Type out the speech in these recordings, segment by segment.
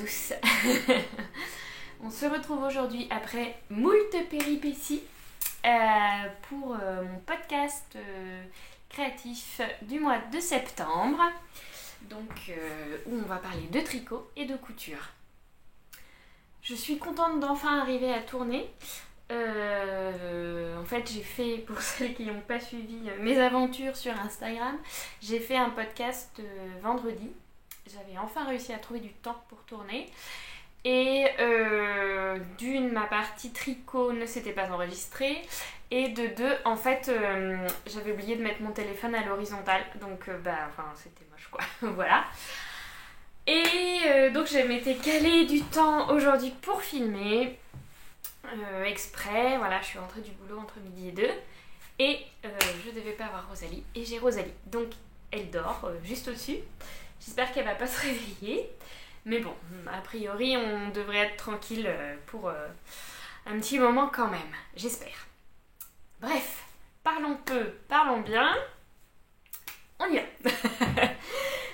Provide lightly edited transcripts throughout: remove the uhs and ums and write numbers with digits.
tous. On se retrouve aujourd'hui après moult péripéties pour mon podcast créatif du mois de septembre, donc où on va parler de tricot et de couture. Je suis contente d'enfin arriver à tourner. En fait, j'ai fait, pour celles qui n'ont pas suivi mes aventures sur Instagram, j'ai fait un podcast vendredi. J'avais enfin réussi à trouver du temps pour tourner. Et ma partie tricot ne s'était pas enregistrée. Et de deux, en fait, j'avais oublié de mettre mon téléphone à l'horizontale. Donc, c'était moche, quoi. Voilà. Et donc, je m'étais calé du temps aujourd'hui pour filmer. Exprès, voilà, je suis rentrée du boulot entre midi et 2. Et je devais pas avoir Rosalie. Et j'ai Rosalie. Donc, elle dort juste au-dessus. J'espère qu'elle va pas se réveiller. Mais bon, a priori, on devrait être tranquille pour un petit moment quand même. J'espère. Bref, parlons peu, parlons bien. On y va.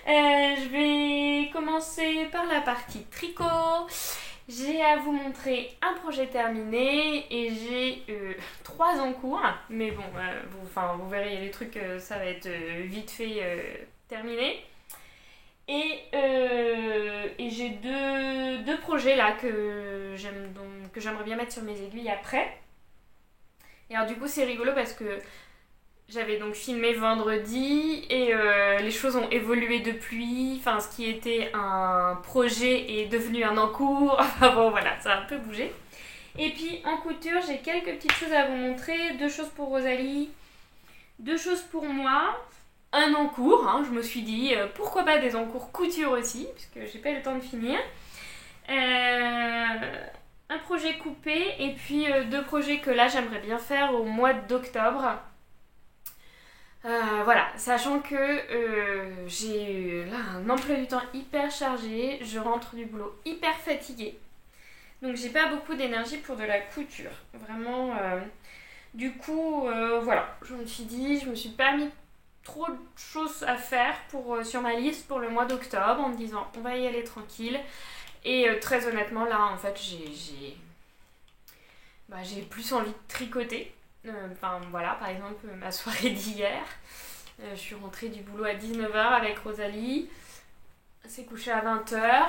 Je vais commencer par la partie tricot. J'ai à vous montrer un projet terminé et j'ai 3 en cours. Mais bon, vous verrez, il y a des trucs, ça va être vite fait terminé. Et j'ai deux projets là que j'aimerais bien mettre sur mes aiguilles après. Et alors du coup c'est rigolo parce que j'avais donc filmé vendredi et les choses ont évolué depuis. Enfin, ce qui était un projet est devenu un en cours. Enfin bon voilà, ça a un peu bougé. Et puis en couture, j'ai quelques petites choses à vous montrer. 2 choses pour Rosalie, 2 choses pour moi. Un encours, hein, je me suis dit pourquoi pas des encours couture aussi, puisque j'ai pas eu le temps de finir. Un projet coupé et puis 2 projets que là j'aimerais bien faire au mois d'octobre. Voilà, sachant que j'ai là un emploi du temps hyper chargé, je rentre du boulot hyper fatiguée. Donc j'ai pas beaucoup d'énergie pour de la couture. Vraiment, du coup, voilà, je me suis pas mis trop de choses à faire sur ma liste pour le mois d'octobre en me disant on va y aller tranquille. Et très honnêtement là en fait j'ai plus envie de tricoter. Voilà, par exemple ma soirée d'hier, je suis rentrée du boulot à 19h avec Rosalie, elle s'est couchée à 20h,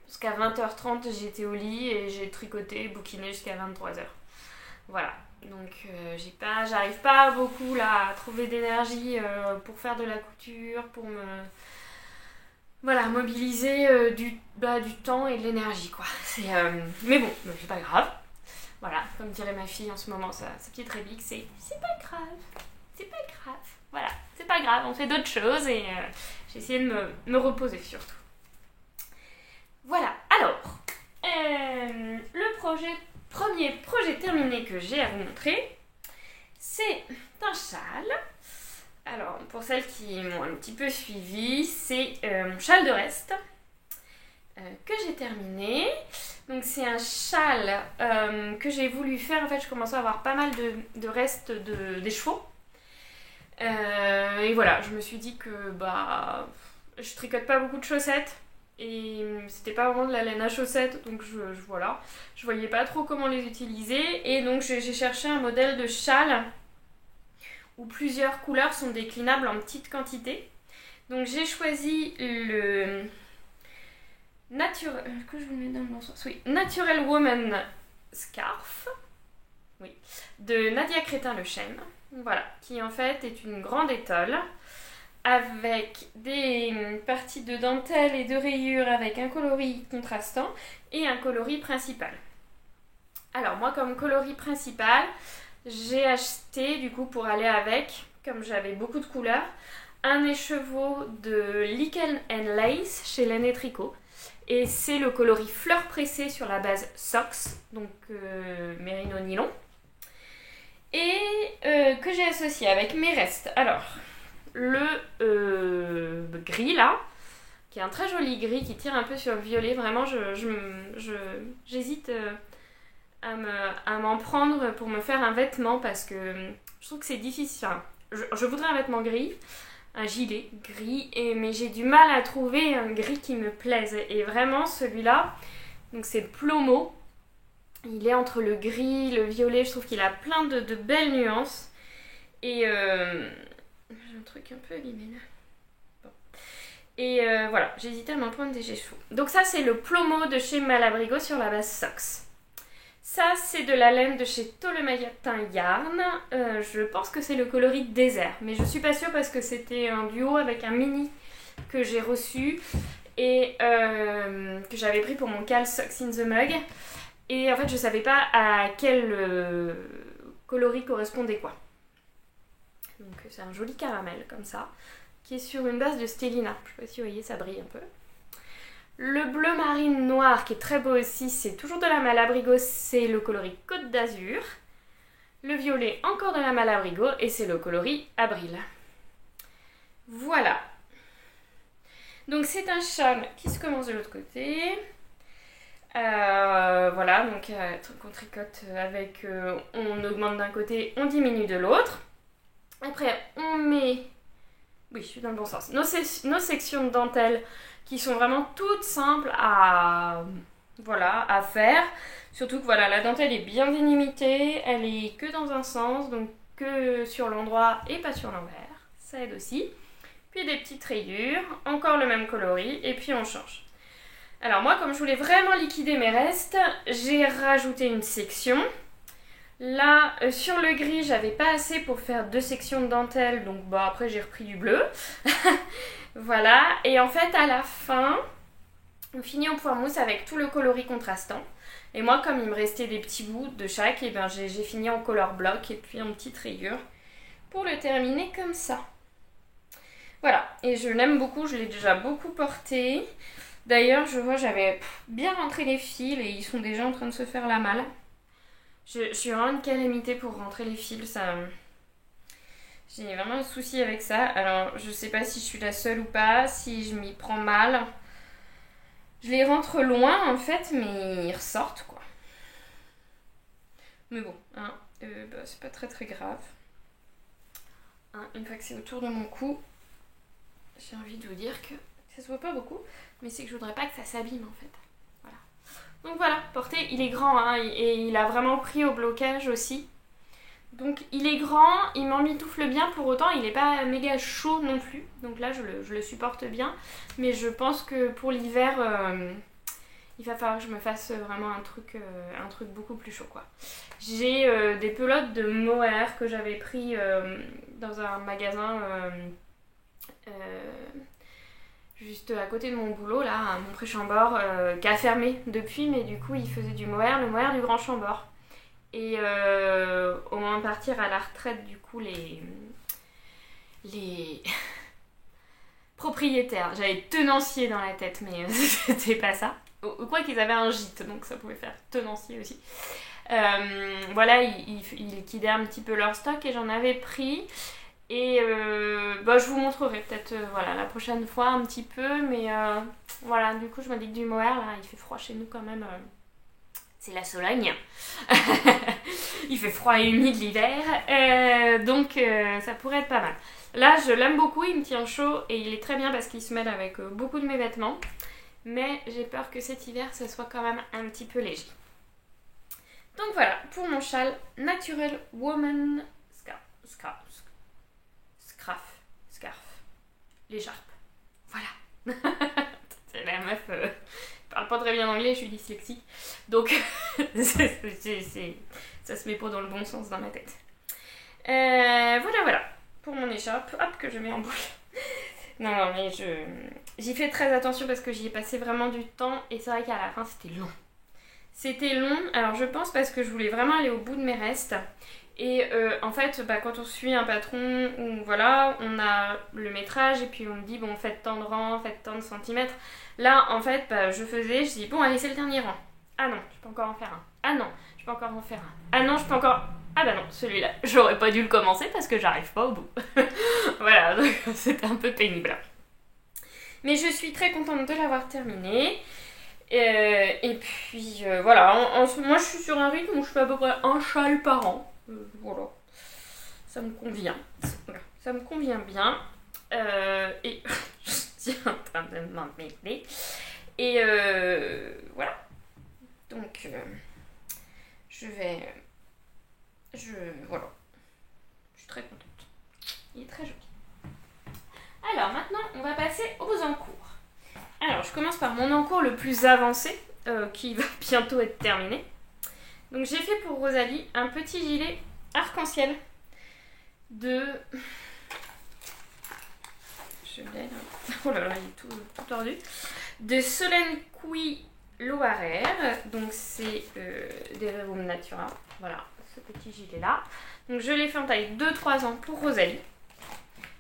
jusqu'à 20h30 j'étais au lit et j'ai tricoté, bouquiné jusqu'à 23h. Voilà. Donc j'arrive pas beaucoup là à trouver d'énergie pour faire de la couture, pour me mobiliser du temps et de l'énergie quoi. Mais bon, c'est pas grave. Voilà, comme dirait ma fille en ce moment, sa petite réplique, c'est pas grave, c'est pas grave. Voilà, c'est pas grave, on fait d'autres choses et j'ai essayé de me reposer surtout. Voilà, alors, premier projet terminé que j'ai à vous montrer, c'est un châle. Alors, pour celles qui m'ont un petit peu suivi, c'est mon châle de reste que j'ai terminé. Donc, c'est un châle que j'ai voulu faire. En fait, je commençais à avoir pas mal de restes des chevaux. Et voilà, je me suis dit que je tricote pas beaucoup de chaussettes. Et c'était pas vraiment de la laine à chaussettes, donc je voyais pas trop comment les utiliser. Et donc j'ai cherché un modèle de châle où plusieurs couleurs sont déclinables en petites quantités. Donc j'ai choisi le Natural Woman Scarf, oui, de Nadia Crétin-Le Chêne, voilà, qui en fait est une grande étole avec des parties de dentelle et de rayures avec un coloris contrastant et un coloris principal. Alors moi, comme coloris principal, j'ai acheté du coup pour aller avec, comme j'avais beaucoup de couleurs, un écheveau de Lichen and Lace chez Laine & Tricot. Et c'est le coloris fleur pressée sur la base Sox, donc mérino nylon. Et que j'ai associé avec mes restes. Alors, le gris là, qui est un très joli gris qui tire un peu sur le violet. Vraiment, j'hésite à m'en prendre pour me faire un vêtement parce que je trouve que c'est difficile. Enfin, je voudrais un vêtement gris, un gilet gris, mais j'ai du mal à trouver un gris qui me plaise. Et vraiment celui-là, donc c'est le Plomo. Il est entre le gris, le violet, je trouve qu'il a plein de belles nuances. Et j'ai un truc un peu abîmé là. Bon. Et voilà, j'hésitais à m'en prendre des cheveux. Donc ça c'est le Plomo de chez Malabrigo sur la base Sox. Ça c'est de la laine de chez Tolematin Yarn. Je pense que c'est le coloris désert, mais je suis pas sûre parce que c'était un duo avec un mini que j'ai reçu et que j'avais pris pour mon cal Socks in the Mug. Et en fait, je savais pas à quel coloris correspondait quoi. Donc c'est un joli caramel comme ça, qui est sur une base de Stellina. Je sais pas si vous voyez, ça brille un peu. Le bleu marine noir, qui est très beau aussi, c'est toujours de la Malabrigo, c'est le coloris Côte d'Azur. Le violet, encore de la Malabrigo, et c'est le coloris Abril. Voilà. Donc c'est un châle qui se commence de l'autre côté. Voilà, donc on tricote avec, on augmente d'un côté, on diminue de l'autre. Après, on met, oui, je suis dans le bon sens, nos sections de dentelle qui sont vraiment toutes simples à faire. Surtout que voilà, la dentelle est bien délimitée, elle est que dans un sens, donc que sur l'endroit et pas sur l'envers. Ça aide aussi. Puis des petites rayures, encore le même coloris, et puis on change. Alors moi, comme je voulais vraiment liquider mes restes, j'ai rajouté une section. Là, sur le gris, j'avais pas assez pour faire 2 sections de dentelle, donc bah, après j'ai repris du bleu. Voilà, et en fait à la fin, on finit en poire mousse avec tout le coloris contrastant. Et moi, comme il me restait des petits bouts de chaque, et ben j'ai fini en color block et puis en petite rayure pour le terminer comme ça. Voilà, et je l'aime beaucoup, je l'ai déjà beaucoup porté. D'ailleurs, je vois, j'avais bien rentré les fils et ils sont déjà en train de se faire la malle. Je suis vraiment une calamité pour rentrer les fils, ça... J'ai vraiment un souci avec ça. Alors, je sais pas si je suis la seule ou pas, si je m'y prends mal. Je les rentre loin, en fait, mais ils ressortent, quoi. Mais bon, hein, bah, c'est pas très très grave. Hein, une fois que c'est autour de mon cou, j'ai envie de vous dire que ça se voit pas beaucoup, mais c'est que je voudrais pas que ça s'abîme, en fait. Voilà. Donc voilà, porté, il est grand, hein, et il a vraiment pris au blocage aussi. Donc il est grand, il m'emmitoufle bien, pour autant il n'est pas méga chaud non plus. Donc là je le supporte bien. Mais je pense que pour l'hiver, il va falloir que je me fasse vraiment un truc beaucoup plus chaud, quoi. J'ai des pelotes de mohair que j'avais pris dans un magasin juste à côté de mon boulot, là, à Montpré-Chambord, qui a fermé depuis, mais du coup il faisait du mohair, le mohair du Grand Chambord. Et au moment de partir à la retraite, du coup, les propriétaires, j'avais tenancier dans la tête, mais c'était pas ça. Quoi qu'ils avaient un gîte, donc ça pouvait faire tenancier aussi. Voilà, ils liquidaient un petit peu leur stock et j'en avais pris. Et bah, je vous montrerai peut-être voilà, la prochaine fois un petit peu, mais voilà, du coup je me dis que du mohair, là, il fait froid chez nous quand même. C'est la Sologne. Il fait froid et humide l'hiver. Donc ça pourrait être pas mal. Là, je l'aime beaucoup, il me tient chaud et il est très bien parce qu'il se mêle avec beaucoup de mes vêtements. Mais j'ai peur que cet hiver, ça soit quand même un petit peu léger. Donc voilà, pour mon châle Natural Woman Scarf. L'écharpe. Voilà. C'est la meuf... Je parle pas très bien anglais, je suis dyslexique. Donc, ça se met pas dans le bon sens dans ma tête. Voilà. Pour mon écharpe, hop, que je mets en bouche. Non, mais j'y fais très attention parce que j'y ai passé vraiment du temps. Et c'est vrai qu'à la fin, c'était long. Alors, je pense parce que je voulais vraiment aller au bout de mes restes. Et en fait, bah, quand on suit un patron, voilà, on a le métrage et puis on me dit, bon, faites tant de rangs, faites tant de centimètres. Là, en fait, bah, je dis, bon, allez, c'est le dernier rang. Ah non, je peux encore en faire un. Ah non, je peux encore en faire un. Ah non, je peux encore... Ah bah non, celui-là, j'aurais pas dû le commencer parce que j'arrive pas au bout. Voilà, donc c'était un peu pénible. Mais je suis très contente de l'avoir terminé. Et puis, voilà, moi je suis sur un rythme où je fais à peu près un châle par an. Voilà, ça me convient. Ça me convient bien. Et je suis en train de m'emmêler. Et voilà. Donc, voilà. Je suis très contente. Il est très joli. Alors, maintenant, on va passer aux encours. Alors, je commence par mon encours le plus avancé, qui va bientôt être terminé. Donc, j'ai fait pour Rosalie un petit gilet arc-en-ciel de... Oh là là, il est tout tordu. De Solène Couy Loarer. Donc c'est des Rerum Natura. Voilà, ce petit gilet là. Donc je l'ai fait en taille 2-3 ans pour Rosalie.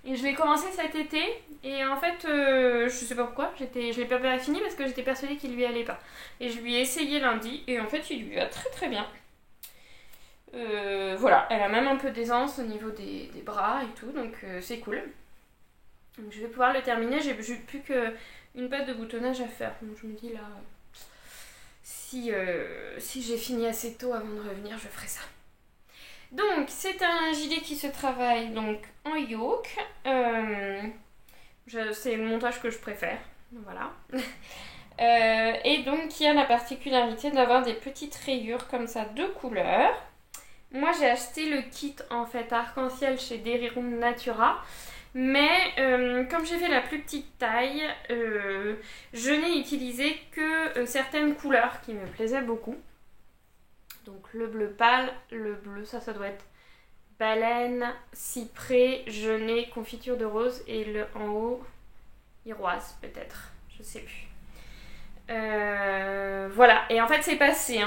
Et je l'ai commencé cet été. Et en fait, je sais pas pourquoi, je l'ai pas fini parce que j'étais persuadée qu'il lui allait pas. Et je lui ai essayé lundi. Et en fait, il lui va très très bien. Voilà, elle a même un peu d'aisance au niveau des bras et tout. Donc c'est cool. Donc je vais pouvoir le terminer, j'ai plus qu'une patte de boutonnage à faire. Donc je me dis là, si j'ai fini assez tôt avant de revenir, je ferai ça. Donc c'est un gilet qui se travaille donc en yoke. C'est le montage que je préfère. Voilà. Et donc qui a la particularité d'avoir des petites rayures comme ça de couleurs. Moi j'ai acheté le kit en fait arc-en-ciel chez Rerum Natura. Mais comme j'ai fait la plus petite taille, je n'ai utilisé que certaines couleurs qui me plaisaient beaucoup. Donc le bleu pâle, le bleu, ça doit être baleine, cyprès, genêt, confiture de rose et le en haut, iroise peut-être, je sais plus. Voilà, et en fait c'est passé.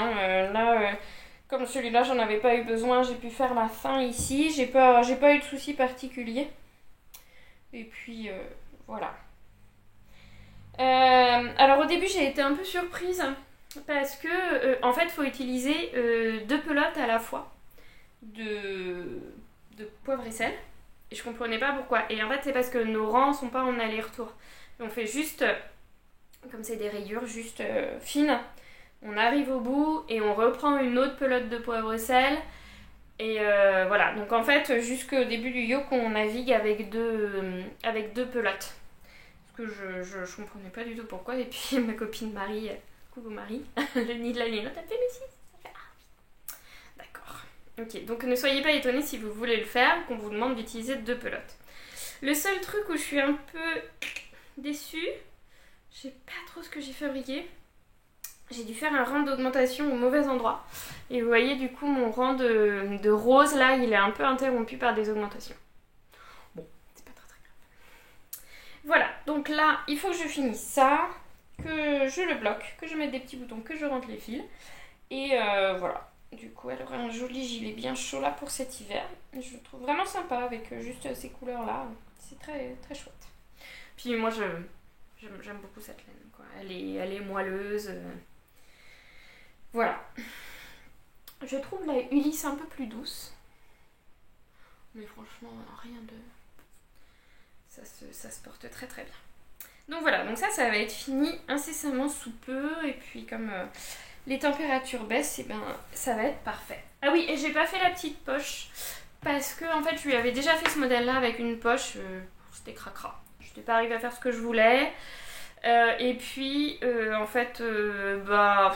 Comme celui-là j'en avais pas eu besoin, j'ai pu faire la fin ici, j'ai pas eu de soucis particuliers. Et puis voilà. Alors au début j'ai été un peu surprise parce que en fait il faut utiliser 2 pelotes à la fois de poivre et sel. Et je comprenais pas pourquoi. Et en fait c'est parce que nos rangs sont pas en aller-retour. On fait juste, comme c'est des rayures juste fines, on arrive au bout et on reprend une autre pelote de poivre et sel. Et voilà, donc en fait jusqu'au début du yoke on navigue avec deux pelotes. Parce que je comprenais pas du tout pourquoi. Et puis ma copine Marie, coucou Marie, le nid de la linotte, elle fait mais si, ça fait d'accord. Ok, donc ne soyez pas étonnés si vous voulez le faire, qu'on vous demande d'utiliser 2 pelotes. Le seul truc où je suis un peu déçue, je sais pas trop ce que j'ai fabriqué. J'ai dû faire un rang d'augmentation au mauvais endroit. Et vous voyez du coup mon rang de rose là, il est un peu interrompu par des augmentations. Bon, c'est pas très grave. Voilà, donc là, il faut que je finisse ça, que je le bloque, que je mette des petits boutons, que je rentre les fils. Et voilà, du coup elle aura un joli gilet bien chaud là pour cet hiver. Je le trouve vraiment sympa avec juste ces couleurs là, c'est très, très chouette. Puis moi j'aime beaucoup cette laine, quoi. Elle est moelleuse. Voilà. Je trouve la Ulysse un peu plus douce. Mais franchement, rien de... Ça se porte très très bien. Donc voilà, donc ça va être fini incessamment sous peu. Et puis comme les températures baissent, et ben, ça va être parfait. Ah oui, et j'ai pas fait la petite poche. Parce que en fait, je lui avais déjà fait ce modèle-là avec une poche. C'était cracra. Je n'étais pas arrivée à faire ce que je voulais. Et puis en fait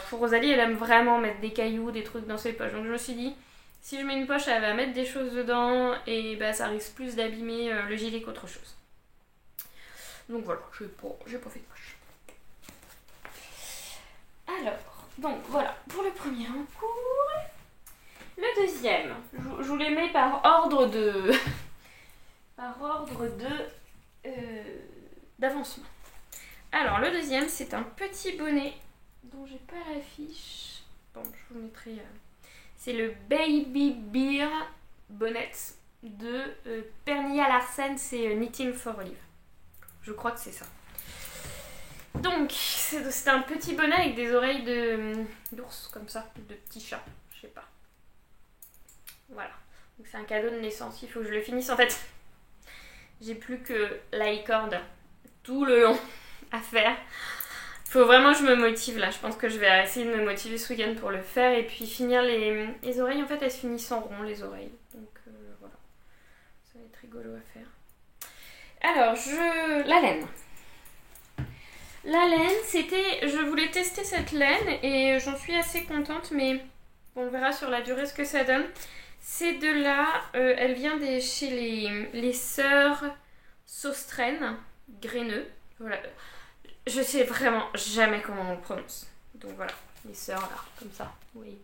pour Rosalie elle aime vraiment mettre des cailloux, des trucs dans ses poches, donc je me suis dit si je mets une poche elle va mettre des choses dedans et ça risque plus d'abîmer le gilet qu'autre chose. Donc voilà, j'ai pas fait de poche. Alors donc voilà pour le premier encours. Le deuxième, je vous les mets par ordre d'avancement. Alors le deuxième c'est un petit bonnet dont j'ai pas l'affiche. Bon, je vous mettrai. C'est le Baby Bear Bonnet de Pernilla Larsen, c'est Knitting for Olive. Je crois que c'est ça. Donc c'est un petit bonnet avec des oreilles d'ours comme ça, de petits chats, je sais pas. Voilà. Donc c'est un cadeau de naissance, il faut que je le finisse en fait. J'ai plus que la corde tout le long à faire. Il faut vraiment que je me motive là. Je pense que je vais essayer de me motiver ce week-end pour le faire et puis finir les oreilles. En fait, elles se finissent en rond les oreilles. Donc voilà. Ça va être rigolo à faire. Alors, la laine. La laine, je voulais tester cette laine et j'en suis assez contente, mais on verra sur la durée ce que ça donne. C'est de là, elle vient chez les sœurs Sostren, graineux. Voilà. Je sais vraiment jamais comment on le prononce. Donc voilà, les sœurs là, comme ça, oui.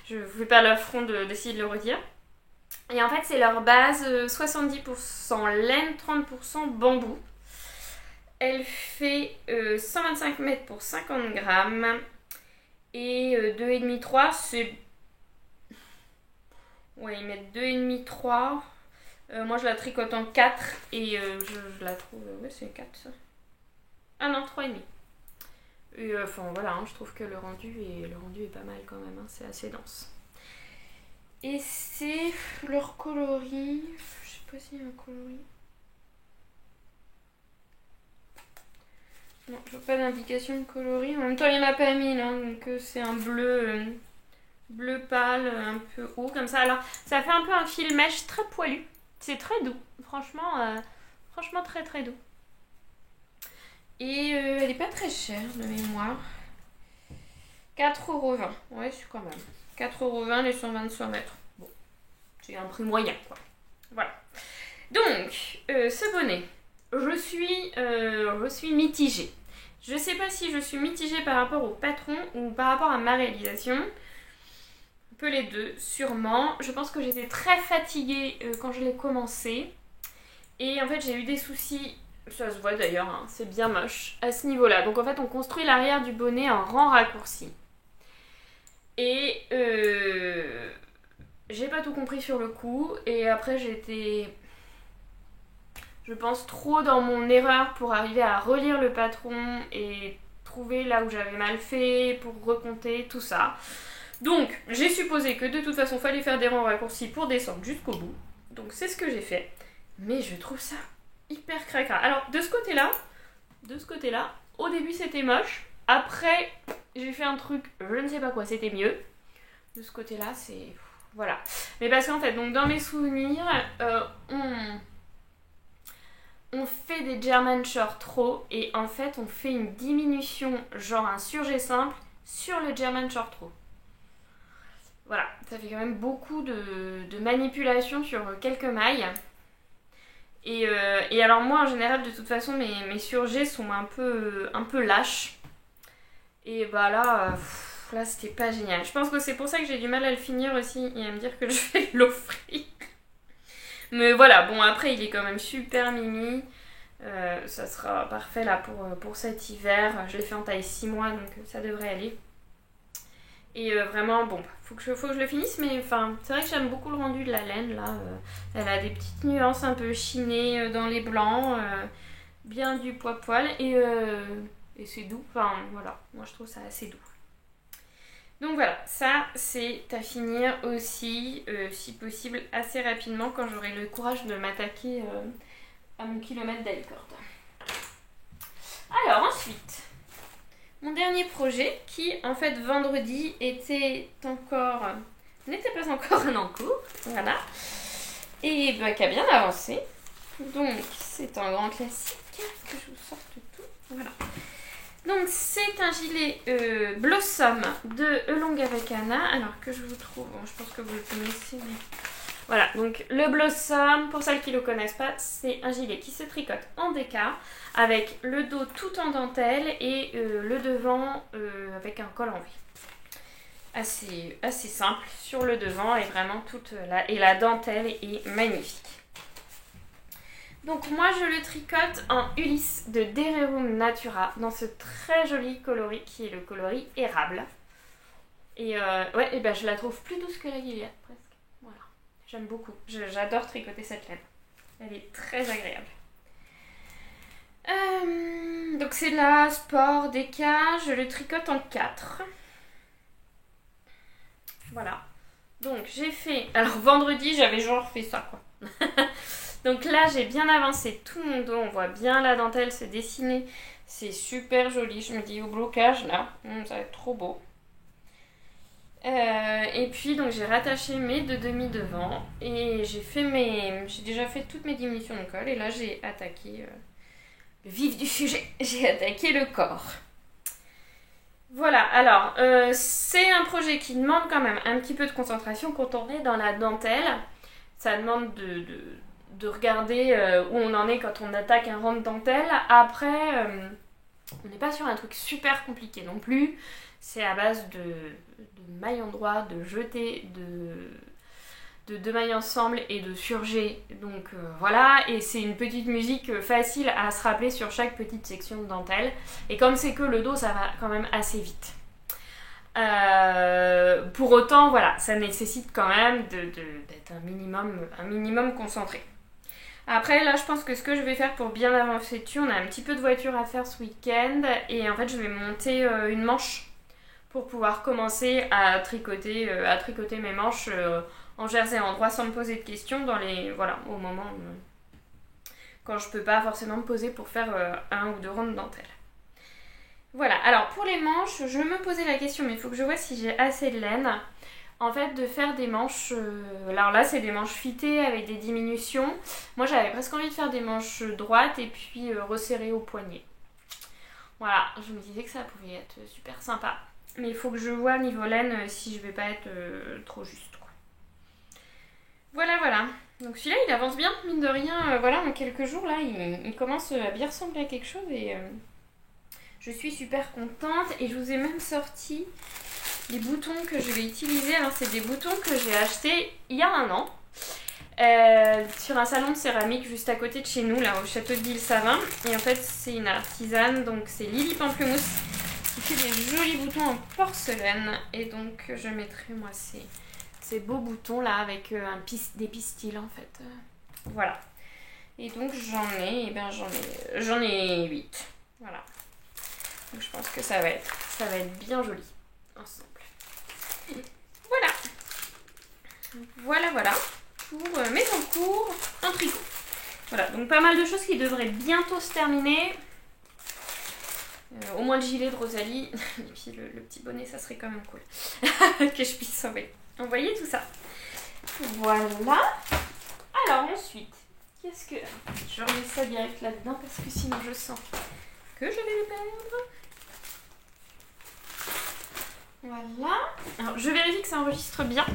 Je vous fais pas l'affront d'essayer de le redire. Et en fait, c'est leur base 70% laine, 30% bambou. Elle fait 125 mètres pour 50 grammes. Et 2,5-3, c'est... Ouais, ils mettent 2,5, 3. Moi, je la tricote en 4 et je la trouve... ouais, c'est 4 ça. Ah non, 3,5. Et enfin voilà, hein, je trouve que le rendu est pas mal quand même, hein, c'est assez dense. Et c'est leur coloris... Je sais pas s'il y a un coloris. Non, je vois pas d'indication de coloris. En même temps, il n'y en a pas mis là, donc c'est un bleu... bleu pâle, un peu haut comme ça. Alors, ça fait un peu un fil mèche très poilu. C'est très doux. Franchement, très très doux. Et elle est pas très chère de mémoire. 4,20€. Ouais, c'est quand même. 4,20€ les 125 mètres. Bon, c'est un prix moyen, quoi. Voilà. Donc, ce bonnet, je suis mitigée. Je sais pas si je suis mitigée par rapport au patron ou par rapport à ma réalisation. Un peu les deux, sûrement. Je pense que j'étais très fatiguée quand je l'ai commencé. Et en fait, j'ai eu des soucis, ça se voit d'ailleurs, hein, c'est bien moche, à ce niveau-là. Donc en fait, on construit l'arrière du bonnet en rang raccourci. Et j'ai pas tout compris sur le coup. Et après, j'étais, je pense, trop dans mon erreur pour arriver à relire le patron et trouver là où j'avais mal fait pour recompter, tout ça. Donc, j'ai supposé que de toute façon, il fallait faire des rangs raccourcis pour descendre jusqu'au bout. Donc, c'est ce que j'ai fait. Mais je trouve ça hyper cracra. Alors, de ce côté-là, au début, c'était moche. Après, j'ai fait un truc, je ne sais pas quoi, c'était mieux. De ce côté-là, c'est... Voilà. Mais parce qu'en fait, donc, dans mes souvenirs, on fait des German short row et en fait, on fait une diminution, genre un surjet simple, sur le German short row. Voilà, ça fait quand même beaucoup de manipulation sur quelques mailles. Et alors moi en général de toute façon mes surjets sont un peu lâches. Et bah là c'était pas génial. Je pense que c'est pour ça que j'ai du mal à le finir aussi et à me dire que je vais l'offrir. Mais voilà, bon après il est quand même super mimi. Ça sera parfait là pour cet hiver. Je l'ai fait en taille 6 mois donc ça devrait aller. Et vraiment, bon, faut que je le finisse, mais enfin, c'est vrai que j'aime beaucoup le rendu de la laine, là. Elle a des petites nuances un peu chinées dans les blancs, bien du poil, et c'est doux. Enfin, voilà, moi je trouve ça assez doux. Donc voilà, ça c'est à finir aussi, si possible, assez rapidement quand j'aurai le courage de m'attaquer à mon kilomètre d'Alicorte. Alors ensuite... Mon dernier projet, qui en fait vendredi n'était pas encore en cours, voilà, et bah, qui a bien avancé. Donc c'est un grand classique que je vous sorte tout, voilà. Donc c'est un gilet Blossom de Elong avec Anna, alors que je vous trouve, bon, je pense que vous le connaissez, mais voilà. Donc le Blossom, pour celles qui ne le connaissent pas, c'est un gilet qui se tricote en déca avec le dos tout en dentelle et le devant avec un col en V. Assez simple sur le devant et vraiment la dentelle est magnifique. Donc moi je le tricote en Ulysse de Dererum Natura dans ce très joli coloris qui est le coloris érable. Et ouais, et ben je la trouve plus douce que la Gilead presque. Voilà, j'aime beaucoup. J'adore tricoter cette laine. Elle est très agréable. Donc c'est la Sport Deca, je le tricote en 4. Voilà. Donc j'ai fait... Alors vendredi j'avais genre fait ça quoi. Donc là j'ai bien avancé tout mon dos, on voit bien la dentelle se dessiner. C'est super joli, je me dis au blocage là, ça va être trop beau. Et puis donc j'ai rattaché mes deux demi devant et j'ai déjà fait toutes mes diminutions de col et là j'ai attaqué le vif du sujet, j'ai attaqué le corps. Voilà, alors c'est un projet qui demande quand même un petit peu de concentration quand on est dans la dentelle. Ça demande de regarder où on en est quand on attaque un rang de dentelle. Après, on n'est pas sur un truc super compliqué non plus. C'est à base de mailles en droit, de jetés, de deux mailles ensemble et de surjet. Donc voilà, et c'est une petite musique facile à se rappeler sur chaque petite section de dentelle. Et comme c'est que le dos, ça va quand même assez vite. Pour autant, voilà, ça nécessite quand même d'être un minimum concentré. Après, là, je pense que ce que je vais faire pour bien avancer dessus, on a un petit peu de voiture à faire ce week-end. Et en fait, je vais monter une manche pour pouvoir commencer à tricoter mes manches en jersey en droit sans me poser de questions au moment quand je peux pas forcément me poser pour faire un ou deux rangs de dentelle. Voilà, alors pour les manches, je me posais la question, mais il faut que je vois si j'ai assez de laine. En fait, de faire des manches... alors là, c'est des manches fitées avec des diminutions. Moi, j'avais presque envie de faire des manches droites et puis resserrées au poignet. Voilà, je me disais que ça pouvait être super sympa. Mais il faut que je vois niveau laine si je vais pas être trop juste, quoi. Voilà. Donc celui-là, il avance bien, mine de rien. Voilà, en quelques jours, là, il commence à bien ressembler à quelque chose et je suis super contente. Et je vous ai même sorti les boutons que je vais utiliser. Alors, c'est des boutons que j'ai achetés il y a 1 an sur un salon de céramique juste à côté de chez nous, là, au château de Ville-Savin. Et en fait, c'est une artisane, donc c'est Lily Pamplemousse, qui fait des jolis boutons en porcelaine. Et donc je mettrai moi ces beaux boutons là avec des pistils en fait. Voilà. Et donc j'en ai 8. Voilà. Donc je pense que ça va être bien joli ensemble. Voilà pour mes concours en tricot. Voilà, donc pas mal de choses qui devraient bientôt se terminer. Au moins le gilet de Rosalie, et puis le petit bonnet, ça serait quand même cool que je puisse envoyer tout ça. Voilà. Alors ensuite, qu'est-ce que... Je remets ça direct là-dedans parce que sinon je sens que je vais le perdre. Voilà. Alors je vérifie que ça enregistre bien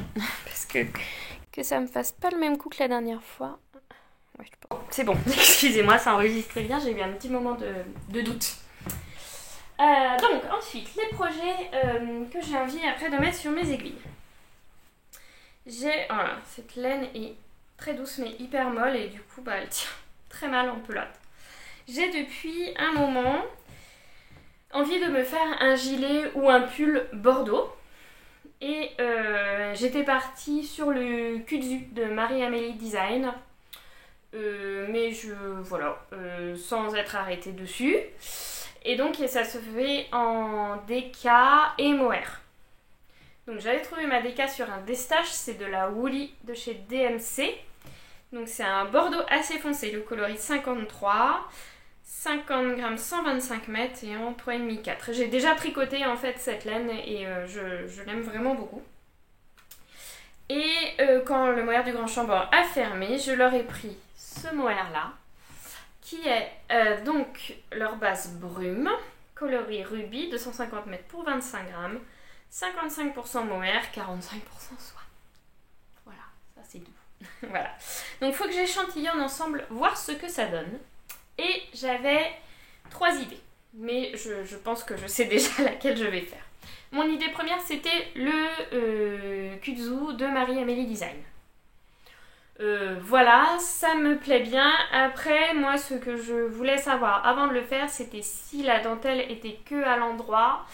parce que ça me fasse pas le même coup que la dernière fois. Ouais, c'est bon, excusez-moi, ça enregistre bien, j'ai eu un petit moment de doute. Donc ensuite, les projets que j'ai envie après de mettre sur mes aiguilles. Voilà, cette laine est très douce mais hyper molle et du coup elle tient très mal en pelote. J'ai depuis un moment envie de me faire un gilet ou un pull bordeaux et j'étais partie sur le kudzu de Marie-Amélie Design mais sans être arrêtée dessus. Et donc ça se fait en DK et mohair. Donc j'avais trouvé ma DK sur un Destache, c'est de la Woolly de chez DMC. Donc c'est un bordeaux assez foncé, le coloris 53, 50 grammes, 125 mètres et en 3,5 4. J'ai déjà tricoté en fait cette laine et je l'aime vraiment beaucoup. Et quand le mohair du Grand Chambord a fermé, je leur ai pris ce mohair là, qui est donc leur base brume, coloris rubis, 250 mètres pour 25 grammes, 55% mohair, 45% soie. Voilà, ça c'est doux. Voilà. Donc il faut que j'échantillonne ensemble, voir ce que ça donne. Et j'avais 3 idées, mais je pense que je sais déjà laquelle je vais faire. Mon idée première, c'était le kudzu de Marie-Amélie Design. Voilà, ça me plaît bien. Après, moi, ce que je voulais savoir avant de le faire, c'était si la dentelle était que à l'endroit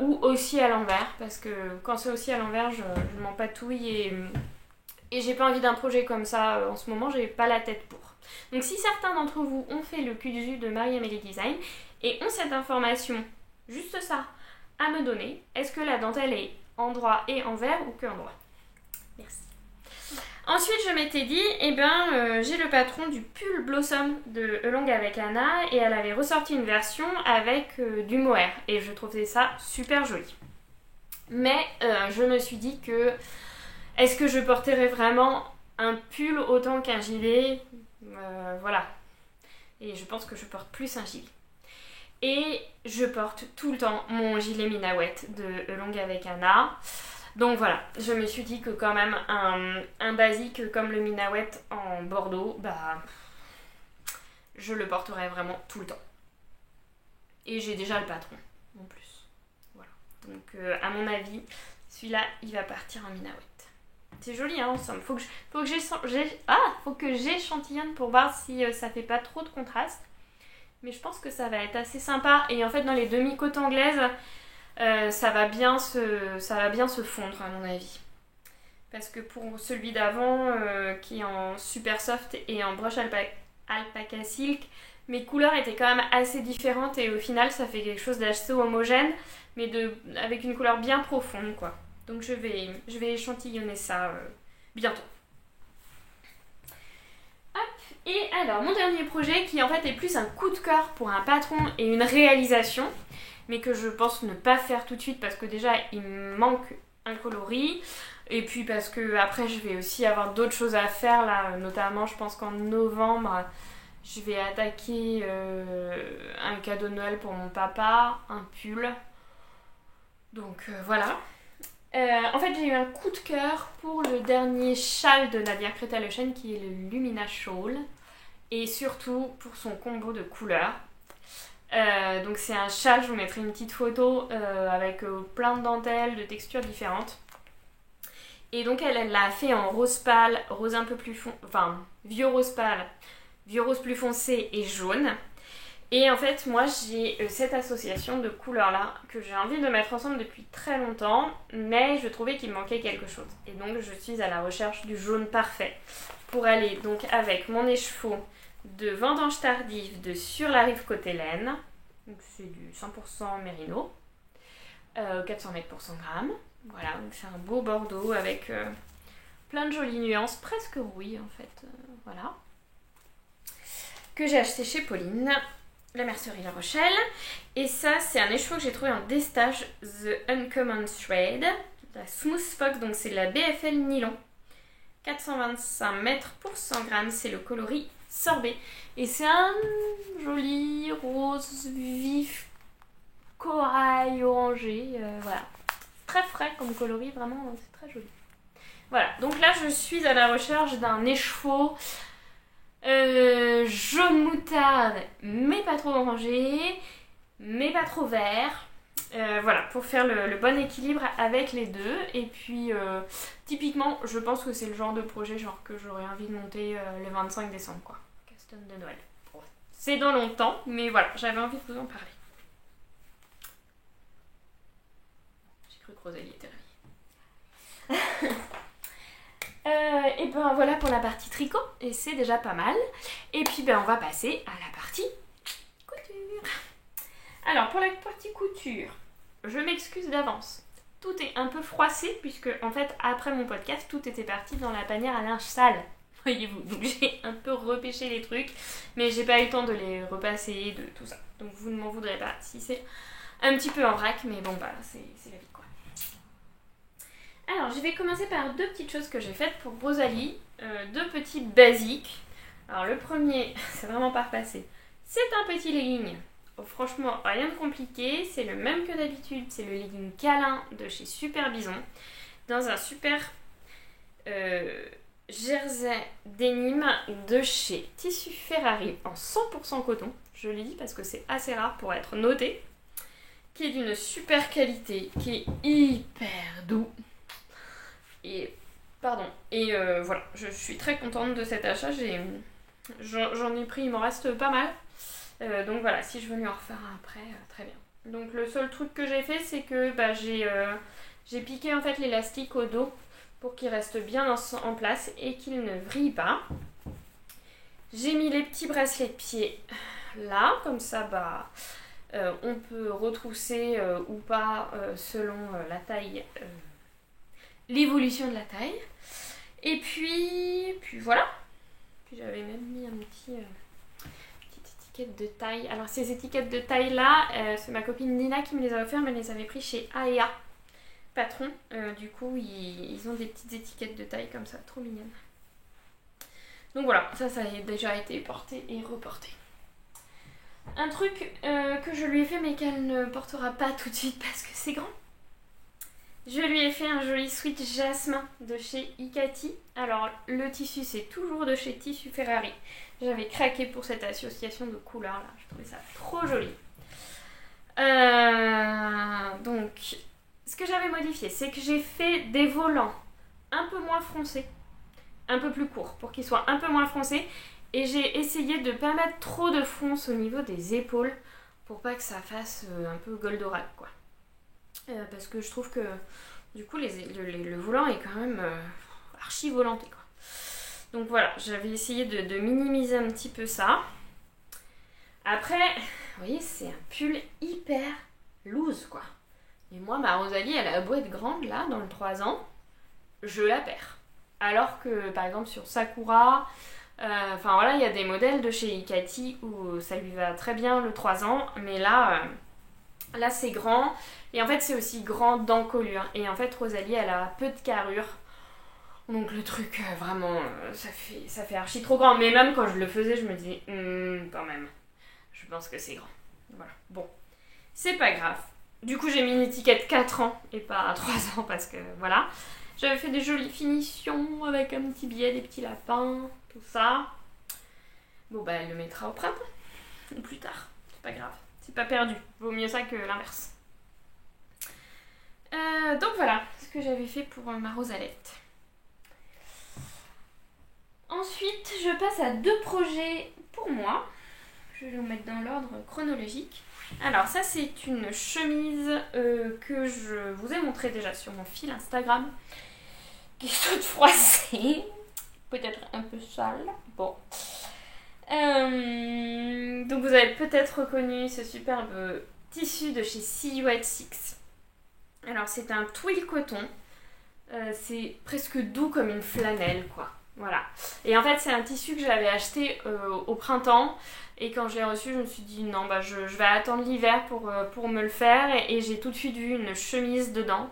ou aussi à l'envers. Parce que quand c'est aussi à l'envers, je m'en patouille et j'ai pas envie d'un projet comme ça en ce moment, j'ai pas la tête pour. Donc si certains d'entre vous ont fait le kudzu de Marie-Amélie Design et ont cette information, juste ça, à me donner, est-ce que la dentelle est endroit et envers ou que endroit? Merci. Ensuite, je m'étais dit, j'ai le patron du pull Blossom de Elong avec Anna et elle avait ressorti une version avec du mohair et je trouvais ça super joli. Mais je me suis dit que est-ce que je porterais vraiment un pull autant qu'un gilet? Voilà. Et je pense que je porte plus un gilet. Et je porte tout le temps mon gilet Minawet de Longue avec Anna. Donc voilà, je me suis dit que quand même un basique comme le Minawet en bordeaux, bah je le porterai vraiment tout le temps. Et j'ai déjà le patron en plus. Voilà. Donc à mon avis, celui-là il va partir en Minawet. C'est joli hein, ensemble. Faut que j'échantillonne pour voir si ça fait pas trop de contraste. Mais je pense que ça va être assez sympa. Et en fait dans les demi-côtes anglaises, ça va bien se fondre à mon avis. Parce que pour celui d'avant qui est en super soft et en brush alpaca silk, mes couleurs étaient quand même assez différentes et au final ça fait quelque chose d'assez homogène mais avec une couleur bien profonde quoi. Donc je vais échantillonner ça bientôt. Hop. Et alors mon dernier projet qui en fait est plus un coup de cœur pour un patron et une réalisation, mais que je pense ne pas faire tout de suite parce que déjà il me manque un coloris et puis parce que après je vais aussi avoir d'autres choses à faire là, notamment je pense qu'en novembre je vais attaquer un cadeau de Noël pour mon papa, un pull. Donc voilà. En fait j'ai eu un coup de cœur pour le dernier châle de Nadia Kreta-Le Chêne qui est le Lumina Shawl et surtout pour son combo de couleurs. Donc c'est un châle, je vous mettrai une petite photo avec plein de dentelles, de textures différentes. Et donc elle l'a fait en rose pâle, rose un peu plus foncé, enfin vieux rose pâle, vieux rose plus foncé et jaune. Et en fait moi j'ai cette association de couleurs là que j'ai envie de mettre ensemble depuis très longtemps, mais je trouvais qu'il me manquait quelque chose. Et donc je suis à la recherche du jaune parfait pour aller donc avec mon écheveau de vendange tardive de Sur la rive côté laine. Donc c'est du 100% mérino, 400 mètres pour 100 grammes. Voilà, donc c'est un beau bordeaux avec plein de jolies nuances, presque rouille en fait. Voilà. Que j'ai acheté chez Pauline, la mercerie La Rochelle. Et ça, c'est un écheveau que j'ai trouvé en destage, The Uncommon Thread, la Smooth Fox, donc c'est la BFL nylon. 425 mètres pour 100 grammes, c'est le coloris sorbet. Et c'est un joli rose vif, corail orangé, voilà. Très frais comme coloris, vraiment, c'est très joli. Voilà, donc là je suis à la recherche d'un écheveau jaune moutarde, mais pas trop orangé, mais pas trop vert. Voilà, pour faire le bon équilibre avec les deux. Et puis, typiquement, je pense que c'est le genre de projet genre que j'aurais envie de monter le 25 décembre, quoi. Custom de Noël. Bon, c'est dans longtemps, mais voilà, j'avais envie de vous en parler. J'ai cru que Rosalie était réveillée. Et ben voilà pour la partie tricot, et c'est déjà pas mal. Et puis ben on va passer à la partie couture. Alors pour la partie couture, je m'excuse d'avance. Tout est un peu froissé puisque en fait après mon podcast tout était parti dans la panière à linge sale. Voyez-vous, donc j'ai un peu repêché les trucs, mais j'ai pas eu le temps de les repasser, de tout ça. Donc vous ne m'en voudrez pas si c'est un petit peu en vrac, mais bon bah c'est la vie quoi. Alors je vais commencer par deux petites choses que j'ai faites pour Rosalie, deux petits basiques. Alors le premier, c'est vraiment pas repassé, c'est un petit legging. Oh, franchement rien de compliqué, c'est le même que d'habitude, c'est le legging câlin de chez Super Bison, dans un super jersey denim de chez Tissu Ferrari en 100% coton, je le dis parce que c'est assez rare pour être noté, qui est d'une super qualité, qui est hyper doux. Et voilà, je suis très contente de cet achat, j'en ai pris, il m'en reste pas mal. Donc voilà, si je veux lui en refaire un après, très bien. Donc le seul truc que j'ai fait, c'est que j'ai piqué en fait l'élastique au dos pour qu'il reste bien en place et qu'il ne vrille pas. J'ai mis les petits bracelets de pied là, comme ça on peut retrousser ou pas selon la taille, l'évolution de la taille. Et puis voilà. Puis j'avais même mis un petit de taille. Alors ces étiquettes de taille là, c'est ma copine Nina qui me les a offertes, mais elle les avait pris chez AEA patron. Du coup, ils ont des petites étiquettes de taille comme ça, trop mignonnes. Donc voilà, ça a déjà été porté et reporté. Un truc que je lui ai fait mais qu'elle ne portera pas tout de suite parce que c'est grand. Je lui ai fait un joli sweat jasmin de chez Icati. Alors le tissu c'est toujours de chez Tissu Ferrari. J'avais craqué pour cette association de couleurs là, je trouvais ça trop joli. Donc ce que j'avais modifié c'est que j'ai fait des volants un peu moins foncés, un peu plus courts pour qu'ils soient un peu moins foncés. Et j'ai essayé de ne pas mettre trop de fonce au niveau des épaules pour pas que ça fasse un peu Goldorak quoi. Parce que je trouve que du coup le volant est quand même archi volanté quoi. Donc voilà, j'avais essayé de minimiser un petit peu ça. Après, vous voyez, c'est un pull hyper loose quoi. Et moi, ma Rosalie, elle a beau être grande là, dans le 3 ans, je la perds. Alors que par exemple sur Sakura, enfin voilà, il y a des modèles de chez Icati où ça lui va très bien le 3 ans, mais là c'est grand. Et en fait, c'est aussi grand d'encolure. Et en fait, Rosalie, elle a peu de carrure. Donc le truc, vraiment, ça fait archi trop grand. Mais même quand je le faisais, je me disais, quand même, je pense que c'est grand. Voilà, bon, c'est pas grave. Du coup, j'ai mis une étiquette 4 ans et pas 3 ans parce que, voilà. J'avais fait des jolies finitions avec un petit billet, des petits lapins, tout ça. Bon, bah, elle le mettra au printemps. Ou plus tard, c'est pas grave. C'est pas perdu. Vaut mieux ça que l'inverse. Donc voilà ce que j'avais fait pour ma Rosalette. Ensuite, je passe à 2 projets pour moi. Je vais vous mettre dans l'ordre chronologique. Alors ça, c'est une chemise que je vous ai montrée déjà sur mon fil Instagram, qui est toute froissée, peut-être un peu sale. Bon. Donc vous avez peut-être reconnu ce superbe tissu de chez Silhouette 6. Alors c'est un twill coton, c'est presque doux comme une flanelle quoi, voilà. Et en fait c'est un tissu que j'avais acheté au printemps et quand je l'ai reçu je me suis dit non bah je vais attendre l'hiver pour me le faire et j'ai tout de suite vu une chemise dedans.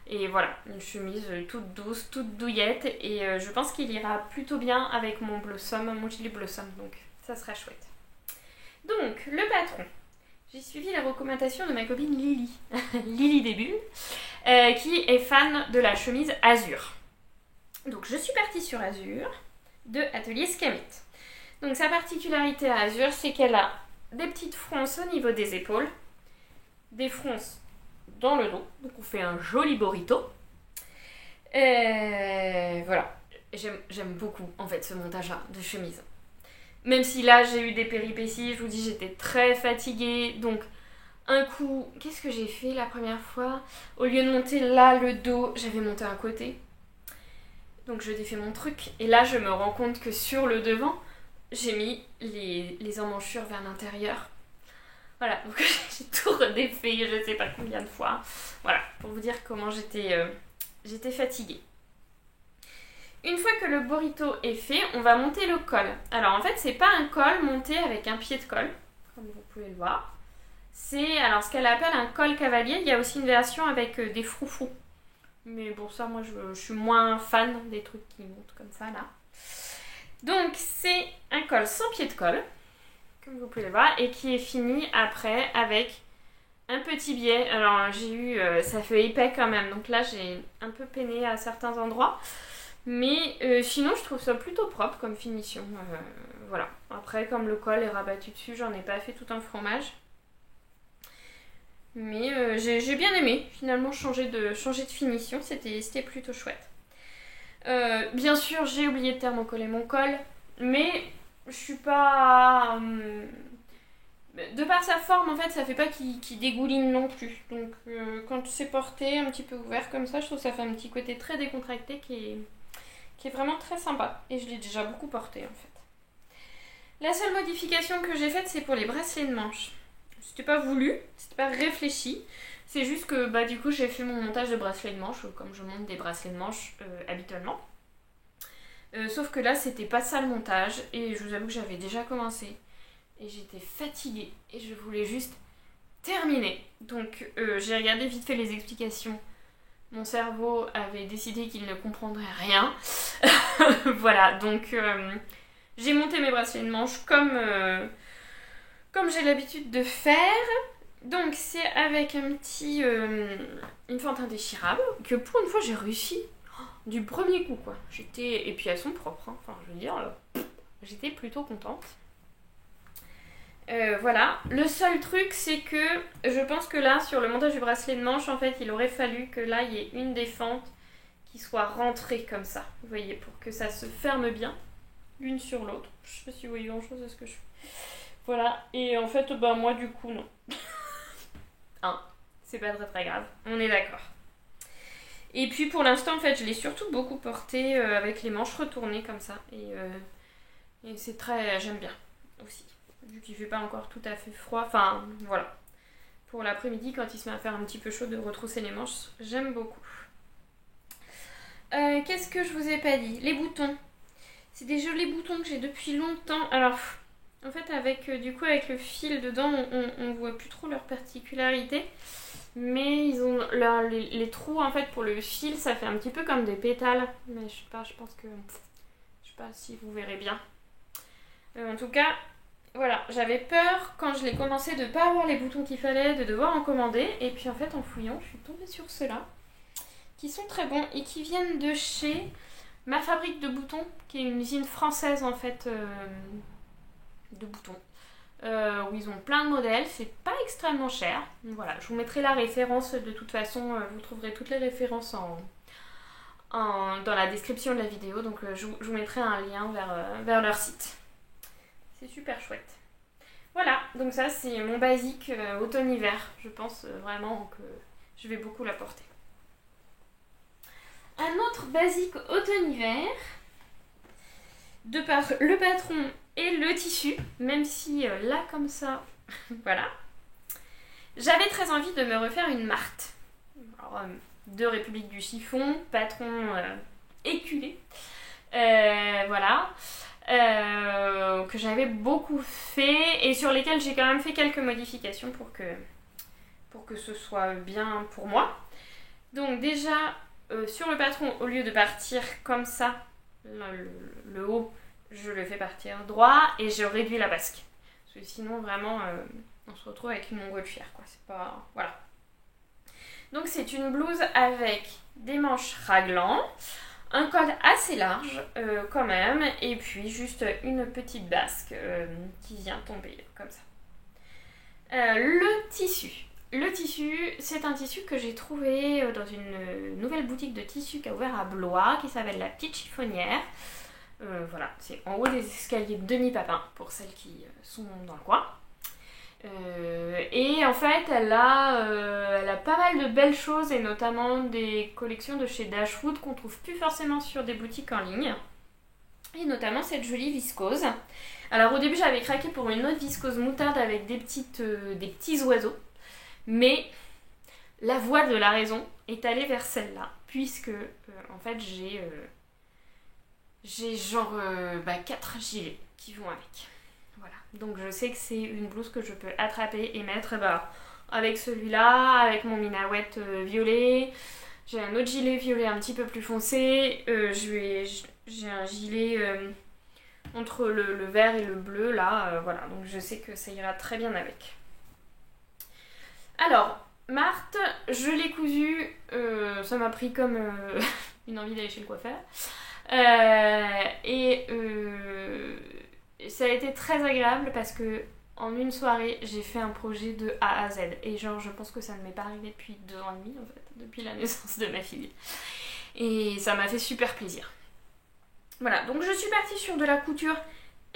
Et voilà, une chemise toute douce, toute douillette et je pense qu'il ira plutôt bien avec mon Blossom, mon gilet Blossom, donc ça sera chouette. Donc le patron. J'ai suivi la recommandation de ma copine Lily, Lily des bulles, qui est fan de la chemise Azur. Donc je suis partie sur Azur de Atelier Scamit. Donc sa particularité à Azur, c'est qu'elle a des petites fronces au niveau des épaules, des fronces dans le dos, donc on fait un joli burrito. Voilà, j'aime beaucoup en fait ce montage-là de chemise. Même si là j'ai eu des péripéties, je vous dis j'étais très fatiguée, donc un coup, qu'est-ce que j'ai fait la première fois? Au lieu de monter là le dos, j'avais monté un côté. Donc je défais mon truc, et là je me rends compte que sur le devant, j'ai mis les emmanchures vers l'intérieur. Voilà, donc j'ai tout redéfait, je sais pas combien de fois. Voilà, pour vous dire comment j'étais fatiguée. Une fois que le burrito est fait, on va monter le col. Alors en fait, c'est pas un col monté avec un pied de colle, comme vous pouvez le voir. C'est alors ce qu'elle appelle un col cavalier. Il y a aussi une version avec des froufrous. Mais bon, ça, moi, je suis moins fan des trucs qui montent comme ça, là. Donc, c'est un col sans pied de colle, comme vous pouvez le voir, et qui est fini après avec un petit biais. Alors, j'ai eu... ça fait épais quand même, donc là, j'ai un peu peiné à certains endroits. Mais sinon, je trouve ça plutôt propre comme finition. Voilà. Après, comme le col est rabattu dessus, j'en ai pas fait tout un fromage. Mais j'ai bien aimé, finalement, changer de finition. C'était plutôt chouette. Bien sûr, j'ai oublié de thermocoller mon col. Mais je suis pas... de par sa forme, en fait, ça fait pas qu'il dégouline non plus. Donc, quand c'est porté un petit peu ouvert comme ça, je trouve que ça fait un petit côté très décontracté qui est vraiment très sympa. Et je l'ai déjà beaucoup porté, en fait. La seule modification que j'ai faite, c'est pour les bracelets de manche. C'était pas voulu, c'était pas réfléchi. C'est juste que, bah, du coup, j'ai fait mon montage de bracelets de manche, comme je monte des bracelets de manche habituellement. Sauf que là, c'était pas ça le montage. Et je vous avoue que j'avais déjà commencé. Et j'étais fatiguée. Et je voulais juste terminer. Donc, j'ai regardé vite fait les explications mon cerveau avait décidé qu'il ne comprendrait rien. Voilà, donc j'ai monté mes bracelets de manche comme j'ai l'habitude de faire. Donc c'est avec une fente indéchirable que pour une fois j'ai réussi du premier coup quoi. Et puis elles sont propres, hein. Enfin je veux dire, j'étais plutôt contente. Voilà. Le seul truc, c'est que je pense que là, sur le montage du bracelet de manche, en fait, il aurait fallu que là, il y ait une des fentes qui soit rentrée comme ça. Vous voyez, pour que ça se ferme bien, l'une sur l'autre. Je sais pas si vous voyez grand chose de ce que je fais. Voilà. Et en fait, bah moi, du coup, non. Hein, c'est pas très très grave. On est d'accord. Et puis pour l'instant, en fait, je l'ai surtout beaucoup porté avec les manches retournées comme ça. Et c'est très... J'aime bien aussi. Vu qu'il fait pas encore tout à fait froid. Enfin, voilà. Pour l'après-midi, quand il se met à faire un petit peu chaud, de retrousser les manches, j'aime beaucoup. Qu'est-ce que je vous ai pas dit? Les boutons. C'est des jolis boutons que j'ai depuis longtemps. Alors, en fait, avec le fil dedans, on voit plus trop leur particularité. Mais ils ont les trous, en fait, pour le fil, ça fait un petit peu comme des pétales. Mais je sais pas, je pense que... Je sais pas si vous verrez bien. En tout cas... Voilà, j'avais peur quand je l'ai commencé de ne pas avoir les boutons qu'il fallait, de devoir en commander. Et puis en fait, en fouillant, je suis tombée sur ceux-là, qui sont très bons et qui viennent de chez Ma Fabrique de Boutons, qui est une usine française en fait de boutons. Où ils ont plein de modèles, c'est pas extrêmement cher. Donc voilà, je vous mettrai la référence de toute façon, vous trouverez toutes les références dans la description de la vidéo. Donc je vous mettrai un lien vers leur site. C'est super chouette. Voilà, donc ça c'est mon basique automne-hiver. Je pense vraiment que je vais beaucoup la porter. Un autre basique automne-hiver, de par le patron et le tissu, même si là comme ça, voilà. J'avais très envie de me refaire une Marthe. Alors, de République du Chiffon, patron éculé. Voilà. Que j'avais beaucoup fait et sur lesquels j'ai quand même fait quelques modifications pour que ce soit bien pour moi. Donc déjà sur le patron, au lieu de partir comme ça, le haut, je le fais partir droit et je réduis la basque. Parce que sinon vraiment on se retrouve avec une montgolfière quoi. C'est pas... Voilà. Donc c'est une blouse avec des manches raglan, un col assez large quand même, et puis juste une petite basque qui vient tomber comme ça. Le tissu. Le tissu, c'est un tissu que j'ai trouvé dans une nouvelle boutique de tissu qui a ouvert à Blois, qui s'appelle La Petite Chiffonnière. Voilà, c'est en haut des escaliers de Demi-Papin, pour celles qui sont dans le coin. Et en fait, elle a pas mal de belles choses, et notamment des collections de chez Dashwood qu'on trouve plus forcément sur des boutiques en ligne. Et notamment cette jolie viscose. Alors au début, j'avais craqué pour une autre viscose moutarde avec des petits oiseaux. Mais la voie de la raison est allée vers celle-là, puisque en fait j'ai genre 4 gilets qui vont avec. Voilà. Donc je sais que c'est une blouse que je peux attraper et mettre avec celui-là, avec mon minawet violet. J'ai un autre gilet violet un petit peu plus foncé. J'ai un gilet entre le vert et le bleu là. Voilà, donc je sais que ça ira très bien avec. Alors, Marthe, je l'ai cousue. Ça m'a pris comme une envie d'aller chez le coiffeur. Ça a été très agréable parce que en une soirée, j'ai fait un projet de A à Z. Et genre, je pense que ça ne m'est pas arrivé depuis 2 ans et demi, en fait, depuis la naissance de ma fille. Et ça m'a fait super plaisir. Voilà, donc je suis partie sur de la couture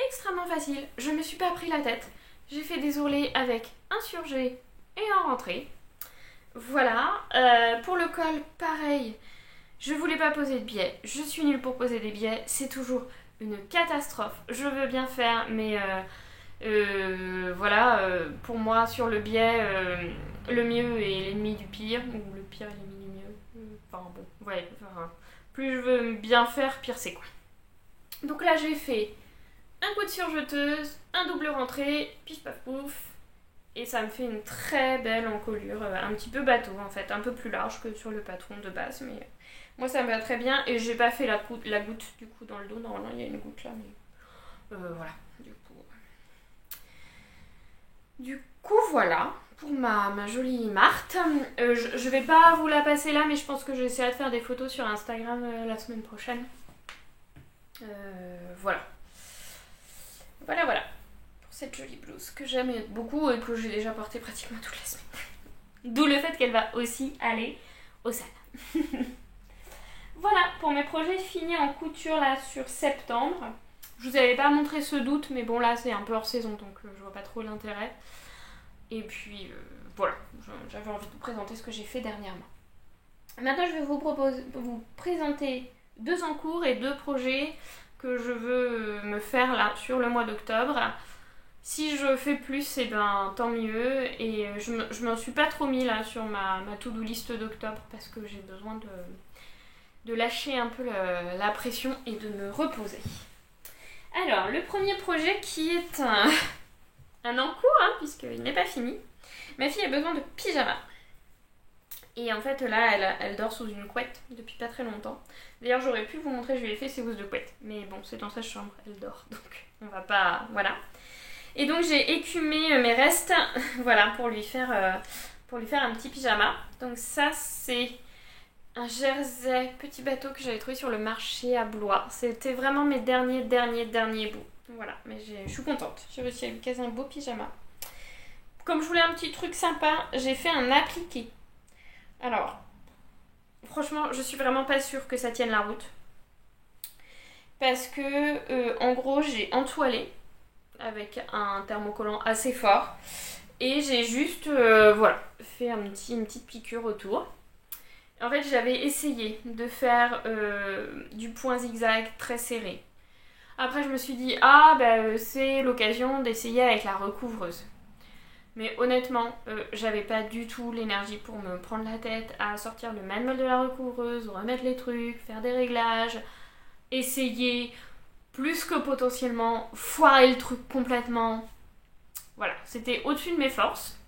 extrêmement facile. Je me suis pas pris la tête. J'ai fait des ourlets avec un surjet et un rentré. Voilà. Pour le col, pareil. Je voulais pas poser de biais. Je suis nulle pour poser des biais. C'est toujours une catastrophe. Je veux bien faire, mais voilà. Pour moi, sur le biais, le mieux est l'ennemi du pire. Ou le pire est l'ennemi du mieux. Enfin bon, ouais. Enfin, plus je veux bien faire, pire c'est quoi. Donc là, j'ai fait un coup de surjeteuse, un double rentré, pif paf pouf. Et Et ça me fait une très belle encolure, un petit peu bateau en fait, un peu plus large que sur le patron de base, mais moi ça me va très bien. Et j'ai pas fait la goutte du coup dans le dos, normalement il y a une goutte là, mais voilà, du coup voilà pour ma jolie Marthe. Je vais pas vous la passer là, mais je pense que j'essaierai de faire des photos sur Instagram la semaine prochaine. Voilà pour cette jolie blouse que j'aime beaucoup et que j'ai déjà portée pratiquement toute la semaine. D'où le fait qu'elle va aussi aller au salles. Voilà pour mes projets finis en couture là sur septembre. Je vous avais pas montré ce d'août, mais bon là c'est un peu hors saison, donc je vois pas trop l'intérêt. Et puis voilà, j'avais envie de vous présenter ce que j'ai fait dernièrement. Maintenant je vais vous présenter 2 en cours et 2 projets que je veux me faire là sur le mois d'octobre. Si je fais plus, et ben tant mieux. Et je m'en suis pas trop mis là sur ma to-do list d'octobre parce que j'ai besoin de lâcher un peu la pression et de me reposer. Alors, le premier projet qui est un en cours, hein, puisqu'il n'est pas fini. Ma fille a besoin de pyjama. Et en fait, là, elle dort sous une couette depuis pas très longtemps. D'ailleurs, j'aurais pu vous montrer, je lui ai fait ses housses de couette. Mais bon, c'est dans sa chambre, elle dort. Donc, on va pas... Voilà. Et donc, j'ai écumé mes restes, voilà, pour lui faire un petit pyjama. Donc ça, c'est un jersey petit bateau que j'avais trouvé sur le marché à Blois. C'était vraiment mes derniers bouts. Voilà, mais je suis contente. J'ai réussi à lui caser un beau pyjama. Comme je voulais un petit truc sympa, j'ai fait un appliqué. Alors, franchement, je suis vraiment pas sûre que ça tienne la route. Parce que, en gros, j'ai entoilé avec un thermocollant assez fort. Et j'ai juste, voilà, fait une petite piqûre autour. En fait, j'avais essayé de faire du point zigzag très serré. Après, je me suis dit, c'est l'occasion d'essayer avec la recouvreuse. Mais honnêtement, j'avais pas du tout l'énergie pour me prendre la tête à sortir le manuel de la recouvreuse, remettre les trucs, faire des réglages, essayer, plus que potentiellement foirer le truc complètement. Voilà, c'était au-dessus de mes forces.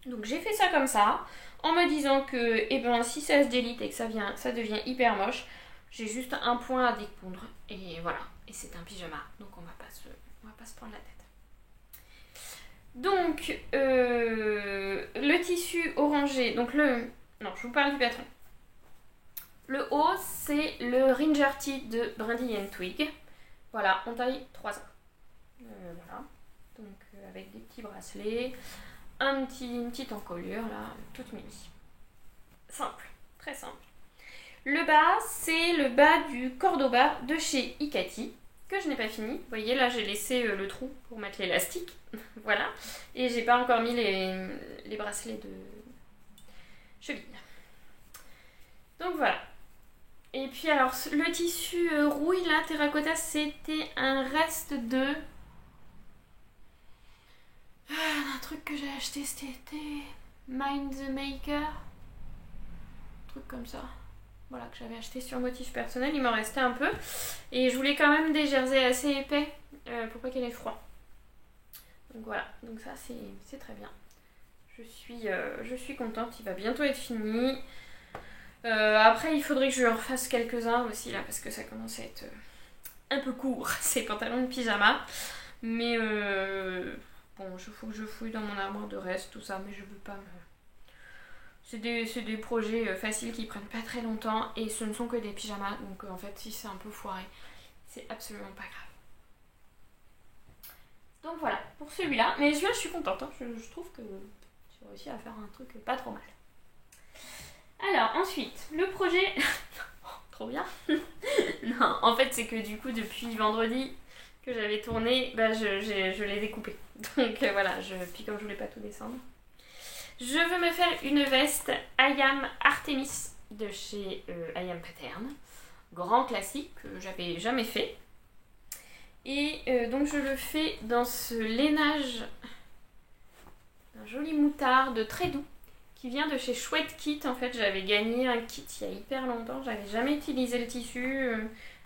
Donc j'ai fait ça comme ça, en me disant que si ça se délite et que ça devient hyper moche, j'ai juste un point à découdre et voilà. Et c'est un pyjama, donc on va pas se prendre la tête. Donc le tissu orangé, donc non, je vous parle du patron. Le haut, c'est le Ringer Tee de Brindille & Twig. Voilà, on taille 3 ans. Voilà, donc avec des petits bracelets, une petite encolure là, toute mimi. Simple, très simple. Le bas, c'est le bas du Cordoba de chez Ikati, que je n'ai pas fini. Vous voyez, là j'ai laissé le trou pour mettre l'élastique. Voilà. Et j'ai pas encore mis les bracelets de cheville. Donc voilà. Et puis alors, le tissu rouille là, terracotta, c'était un reste de... un truc que j'ai acheté cet été. Mind the Maker. Un truc comme ça. Voilà, que j'avais acheté sur motif personnel. Il m'en restait un peu. Et je voulais quand même des jerseys assez épais pour pas qu'elle ait froid. Donc voilà, donc ça c'est très bien. Je suis contente, il va bientôt être fini. Après, il faudrait que je lui en refasse quelques-uns aussi là, parce que ça commence à être un peu court, ces pantalons de pyjama. Mais bon, il faut que je fouille dans mon armoire de reste, tout ça, mais je veux pas me... C'est des projets faciles qui prennent pas très longtemps et ce ne sont que des pyjamas, donc en fait, si c'est un peu foiré, c'est absolument pas grave. Donc voilà, pour celui-là. Mais celui-là, je suis contente, hein. Je trouve que j'ai réussi à faire un truc pas trop mal. Alors, ensuite, le projet... trop bien. Non, en fait, c'est que du coup, depuis vendredi que j'avais tourné, je l'ai découpé. Donc voilà, puis comme je voulais pas tout descendre. Je veux me faire une veste Ayam Artemis de chez Ayam Pattern. Grand classique que j'avais jamais fait. Et donc je le fais dans ce lainage d'un joli moutard très doux qui vient de chez Chouette Kit. En fait, j'avais gagné un kit il y a hyper longtemps. J'avais jamais utilisé le tissu.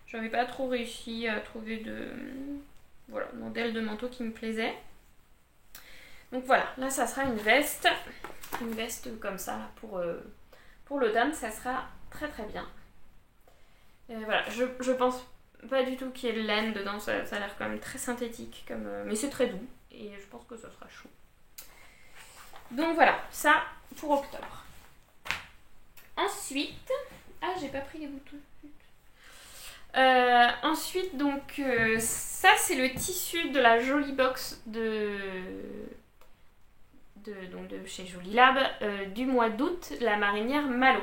J'avais pas trop réussi à trouver de modèle de manteau qui me plaisait. Donc voilà, là ça sera une veste comme ça là, pour l'automne, ça sera très très bien. Voilà, je pense pas du tout qu'il y ait de laine dedans, ça a l'air quand même très synthétique, mais c'est très doux et je pense que ça sera chaud. Donc voilà, ça pour octobre. Ensuite, j'ai pas pris les boutons. Ensuite, donc ça c'est le tissu de la Jolie Box de chez Jolie Lab du mois d'août, la marinière Malo.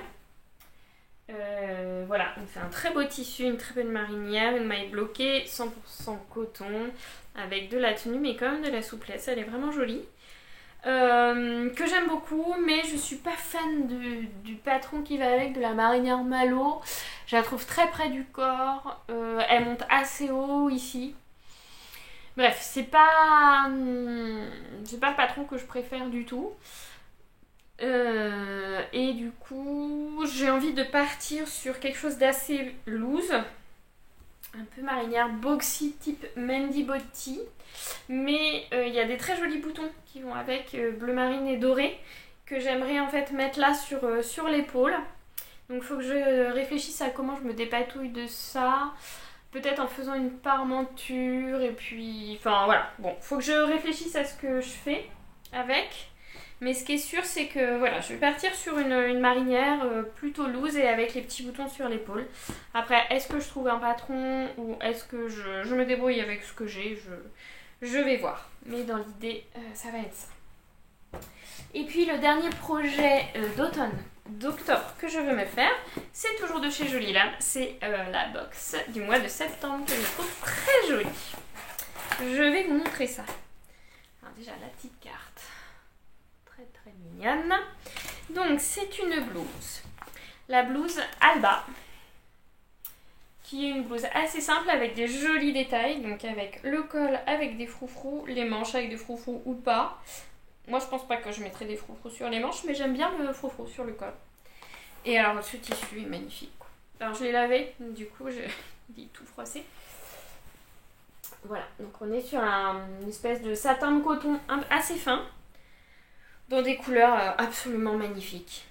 Voilà, donc c'est un très beau tissu, une très belle marinière, une maille bloquée, 100% coton, avec de la tenue mais quand même de la souplesse, elle est vraiment jolie. Que j'aime beaucoup, mais je suis pas fan du patron qui va avec, de la marinière Malo. Je la trouve très près du corps, elle monte assez haut ici. Bref, c'est pas le patron que je préfère du tout. Et du coup, j'ai envie de partir sur quelque chose d'assez loose, un peu marinière boxy type Mandy Body, mais il y a des très jolis boutons qui vont avec, bleu marine et doré, que j'aimerais en fait mettre là sur l'épaule. Donc il faut que je réfléchisse à comment je me dépatouille de ça, peut-être en faisant une parmenture, et puis enfin voilà, bon, faut que je réfléchisse à ce que je fais avec. Mais ce qui est sûr, c'est que voilà, je vais partir sur une marinière plutôt loose et avec les petits boutons sur l'épaule. Après, est-ce que je trouve un patron ou est-ce que je me débrouille avec ce que j'ai, je vais voir. Mais dans l'idée, ça va être ça. Et puis le dernier projet d'octobre que je veux me faire, c'est toujours de chez Jolie Lab. C'est la box du mois de septembre que je trouve très jolie. Je vais vous montrer ça. Alors déjà, la petite carte. Très mignonne. Donc c'est une blouse. La blouse Alba, qui est une blouse assez simple avec des jolis détails, donc avec le col avec des froufrous, les manches avec des froufrous ou pas. Moi je pense pas que je mettrai des froufrous sur les manches, mais j'aime bien le froufrou sur le col. Et alors ce tissu est magnifique, quoi. Alors je l'ai lavé, du coup j'ai dit tout froissé. Voilà, donc on est sur une espèce de satin de coton assez fin, dans des couleurs absolument magnifiques.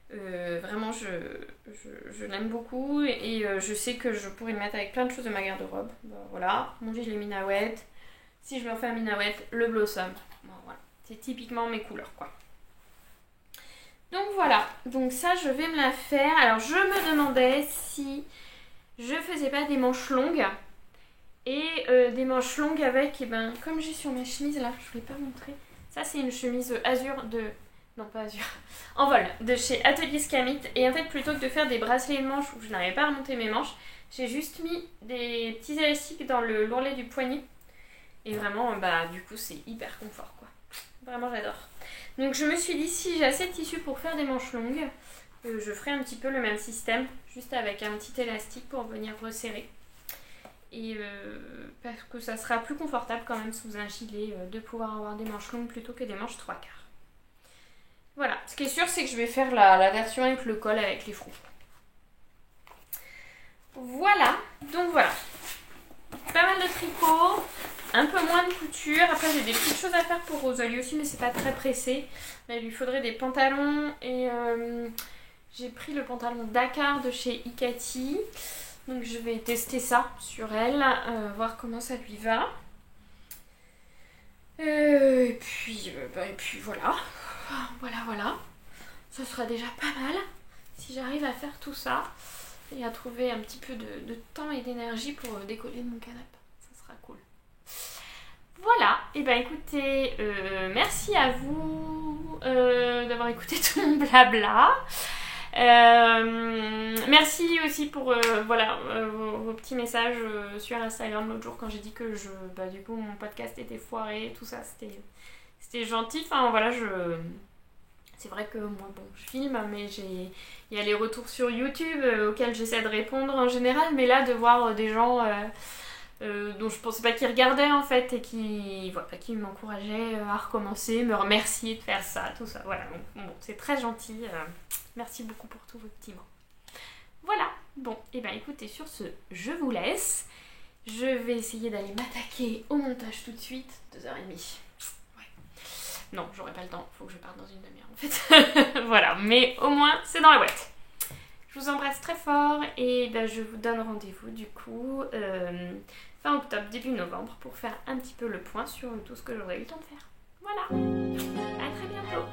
Vraiment, je l'aime beaucoup et je sais que je pourrais le mettre avec plein de choses de ma garde-robe. Bon, voilà, mon gilet minawet. Si je me refais un minawet, le blossom. Bon, voilà, c'est typiquement mes couleurs, quoi. Donc voilà, donc ça je vais me la faire. Alors je me demandais si je faisais pas des manches longues. Et des manches longues avec, comme j'ai sur ma chemise là, je ne vous l'ai pas montré. Ça c'est une chemise azur non pas azur, en vol, de chez Atelier Scamit. Et en fait, plutôt que de faire des bracelets de manches où je n'arrivais pas à remonter mes manches, j'ai juste mis des petits élastiques dans le l'ourlet du poignet. Et vraiment, du coup, c'est hyper confort, quoi. Vraiment, j'adore. Donc je me suis dit, si j'ai assez de tissu pour faire des manches longues, je ferai un petit peu le même système, juste avec un petit élastique pour venir resserrer. Et parce que ça sera plus confortable quand même sous un gilet de pouvoir avoir des manches longues plutôt que des manches 3/4. Voilà, ce qui est sûr c'est que je vais faire la version avec le col avec les froux. Voilà, donc voilà. Pas mal de tricot, un peu moins de couture. Après j'ai des petites choses à faire pour Rosalie aussi, mais c'est pas très pressé. Mais il lui faudrait des pantalons et j'ai pris le pantalon Dakar de chez Ikati. Donc je vais tester ça sur elle, voir comment ça lui va. Et puis voilà. Voilà. Ce sera déjà pas mal si j'arrive à faire tout ça et à trouver un petit peu de temps et d'énergie pour décoller de mon canapé. Ça sera cool. Voilà, et écoutez, merci à vous d'avoir écouté tout mon blabla. Merci aussi pour vos petits messages sur Instagram l'autre jour quand j'ai dit que du coup mon podcast était foiré, tout ça, c'était gentil. Enfin voilà, c'est vrai que moi je filme, mais il y a les retours sur YouTube auxquels j'essaie de répondre en général, mais là de voir des gens dont je pensais pas qu'ils regardaient en fait et qui m'encourageaient à recommencer, me remercier de faire ça, tout ça. Voilà, donc bon, c'est très gentil. Merci beaucoup pour tous vos petits mots. Voilà, bon, écoutez, sur ce, je vous laisse. Je vais essayer d'aller m'attaquer au montage tout de suite. 2h30. Ouais, Non, j'aurai pas le temps, faut que je parte dans une demi-heure en fait. Voilà, mais au moins c'est dans la boîte. Je vous embrasse très fort et ben, je vous donne rendez-vous du coup fin octobre, début novembre pour faire un petit peu le point sur tout ce que j'aurais eu le temps de faire. Voilà, à très bientôt.